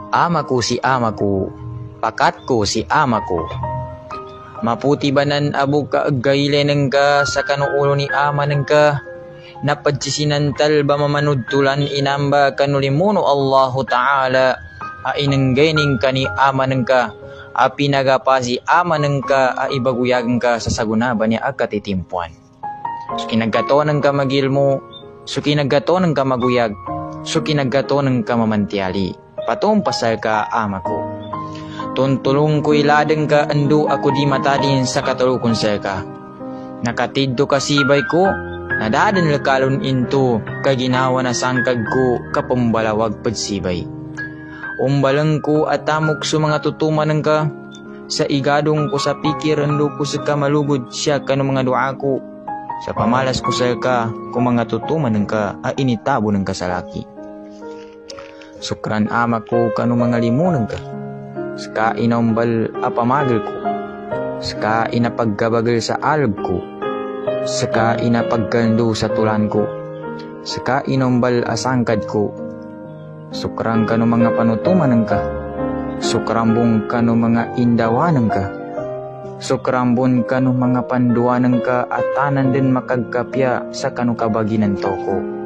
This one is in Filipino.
Ama ko si ama ko, pakat ko si ama ko. Maputi banan abog ka agaylen ka sa kanuulo ni ama ka. Napadsisinantal ba mamanudtulan inamba kanulimuno Allahu Ta'ala ainanggaining ka ni ama ka. Pinagapasi ama ka ibaguyag ka sa sagunaba niya agkatitimpuan. So kinagatonan ka magilmo, so kinagatonan ka maguyag, so kinagatonan ka mamantiali. Patong pasal ka ama ko. Tuntulong ko iladeng ka ando ako di matadin sa katulukon sa ka. Nakatiddo ka sibay ko, nadadan lakalon into, kaginawa na sangkag ko kapambalawag padsibay. Umbalang ko at tamok sa mga tutuman ka, sa igadong ko sa pikir ando ko sa kamalugod siya kano mga dua ko. Sa pamalas ko sa ka, kung mga tutuman ka, initabo ng kasalaki. Sukran ama ko kano mga limunan ka. Ska inambal apamagal ko, ska inapaggabagal sa alab ko, ska inapagkando sa tulan ko, ska inambal asangkad ko. Sukrang kano mga panutumanan ka, sukrambong kano mga indawanan ka, sukrambon kano mga panduanan ka at tanan din makagkapya sa kano kabaginan toko.